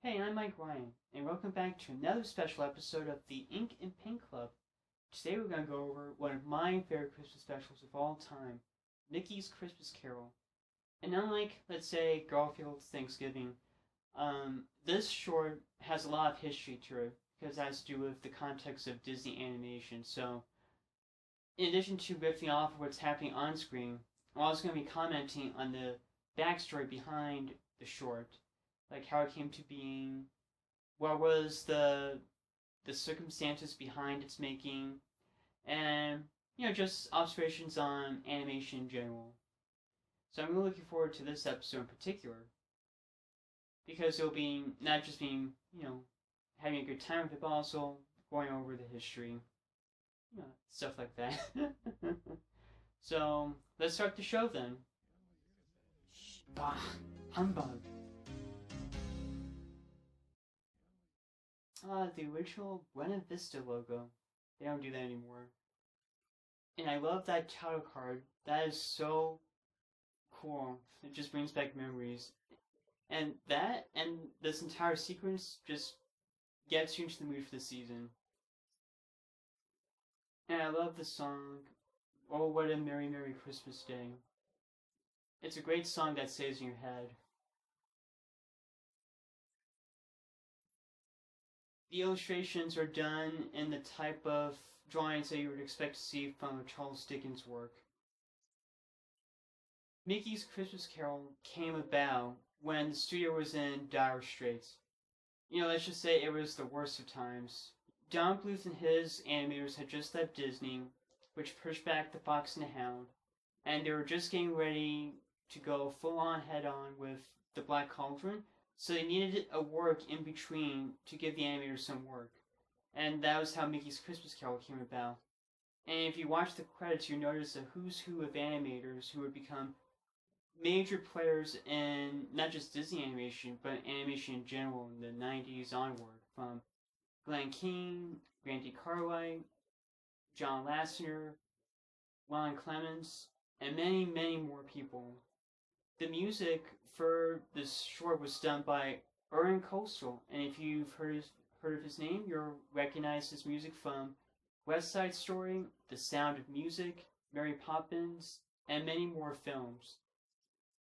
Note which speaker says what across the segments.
Speaker 1: Hey, I'm Mike Ryan, and welcome back to another special episode of the Ink and Pink Club. Today we're going to go over one of my favorite Christmas specials of all time, Mickey's Christmas Carol. And unlike, let's say, Garfield's Thanksgiving, this short has a lot of history to it because it has to do with the context of Disney animation. So, in addition to riffing off of what's happening on screen, I'm also going to be commenting on the backstory behind the short, like how it came to being, what was the circumstances behind its making, and just observations on animation in general. So I'm really looking forward to this episode in particular because it'll be not just being having a good time with it, but also going over the history, stuff like that. So let's start the show then. Bah, humbug. The original Buena Vista logo. They don't do that anymore. And I love that title card. That is so cool. It just brings back memories. And that and this entire sequence just gets you into the mood for the season. And I love the song, Oh What a Merry Merry Christmas Day. It's a great song that stays in your head. The illustrations are done in the type of drawings that you would expect to see from Charles Dickens' work. Mickey's Christmas Carol came about when the studio was in dire straits. Let's just say it was the worst of times. Don Bluth and his animators had just left Disney, which pushed back The Fox and the Hound, and they were just getting ready to go full on head on with The Black Cauldron, so they needed a work in between to give the animators some work. And that was how Mickey's Christmas Carol came about. And if you watch the credits, you notice a who's who of animators who would become major players in not just Disney animation, but animation in general in the 90s onward, from Glenn Keane, Randy Cartwright, John Lasseter, Ron Clements, and many, many more people. The music for this short was done by Aaron Coastal, and if you've heard of his name, you'll recognize his music from West Side Story, The Sound of Music, Mary Poppins, and many more films.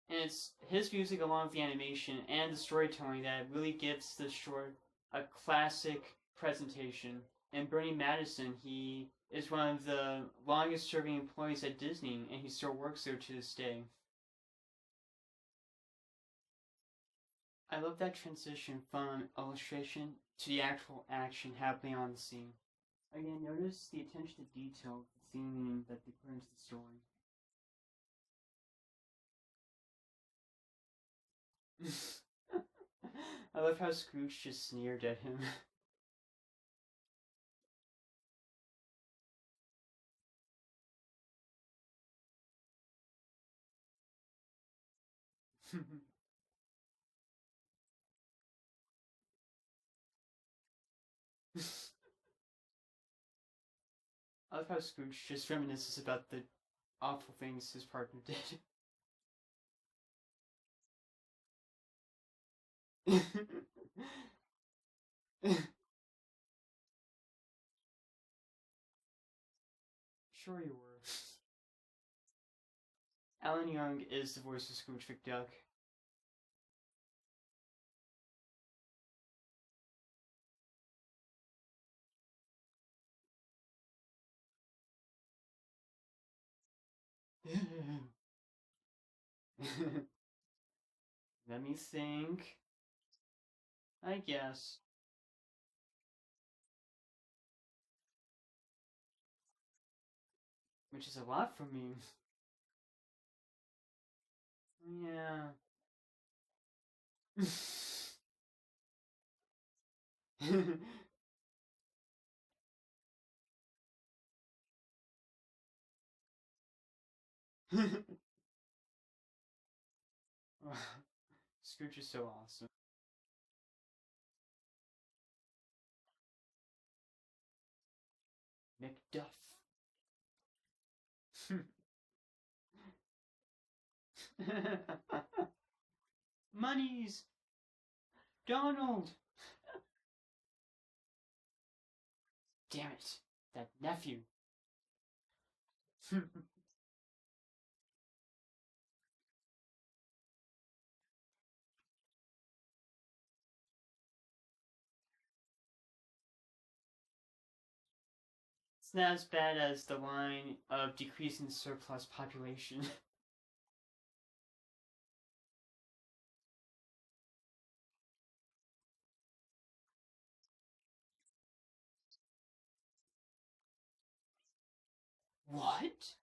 Speaker 1: And it's his music along with the animation and the storytelling that really gives the short a classic presentation. And Bernie Madison, he is one of the longest serving employees at Disney, and he still works there to this day. I love that transition from illustration to the actual action happening on the scene. Again, notice the attention to detail, the theming that they put into the story. I love how Scrooge just sneered at him. I love how Scrooge just reminisces about the awful things his partner did. Sure you were. Alan Young is the voice of Scrooge McDuck. Let me think. I guess. Which is a lot for me. Yeah. Scrooge is so awesome. Macduff. Monies! Donald! Damn it, that nephew. It's not as bad as the line of decreasing the surplus population. What?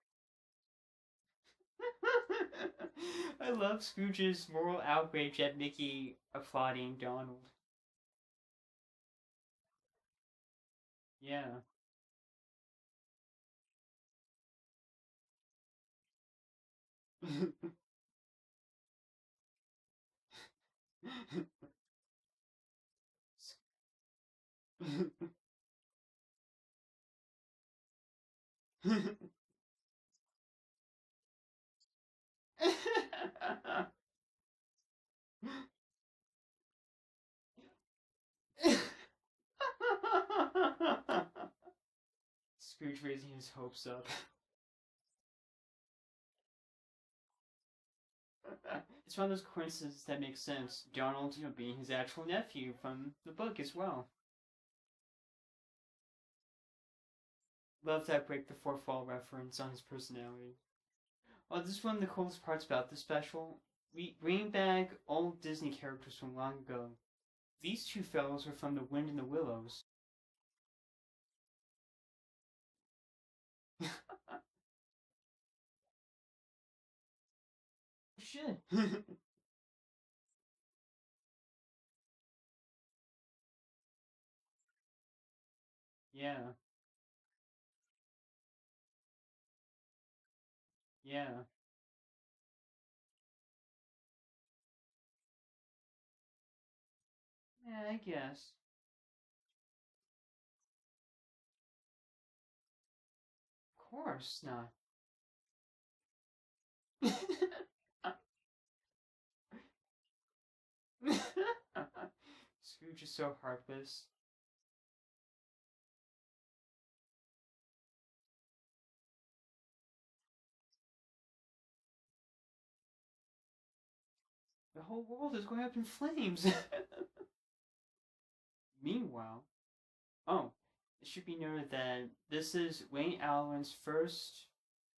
Speaker 1: I love Scrooge's moral outrage at Mickey applauding Donald. Yeah. Scrooge raising his hopes up. It's one of those coincidences that makes sense. Donald, being his actual nephew from the book as well. Love that break the fourth wall reference on his personality. Oh, this is one of the coolest parts about this special. We bring back old Disney characters from long ago. These two fellows are from The Wind in the Willows. Shit. Yeah, yeah. Yeah, I guess. Of course not. Scrooge is so heartless. The whole world is going up in flames. Meanwhile, oh, it should be noted that this is Wayne Allen's first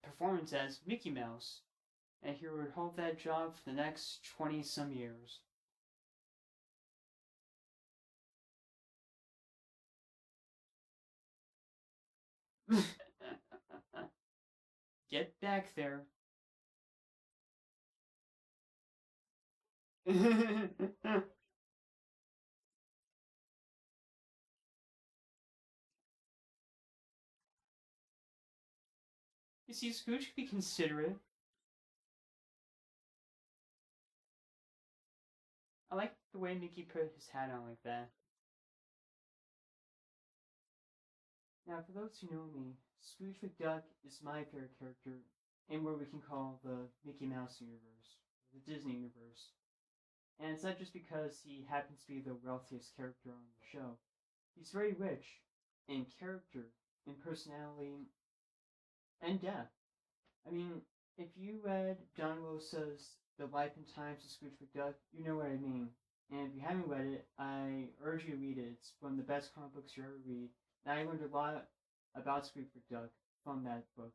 Speaker 1: performance as Mickey Mouse, and he would hold that job for the next 20 some years. Get back there. You see, Scrooge could be considerate. I like the way Mickey put his hat on like that. Now, for those who know me, Scrooge McDuck is my favorite character in what we can call the Mickey Mouse universe, the Disney universe. And it's not just because he happens to be the wealthiest character on the show. He's very rich in character, in personality, and depth. I mean, if you read Don Rosa's The Life and Times of Scrooge McDuck, you know what I mean. And if you haven't read it, I urge you to read it. It's one of the best comic books you ever read. And I learned a lot about Scrooge McDuck from that book.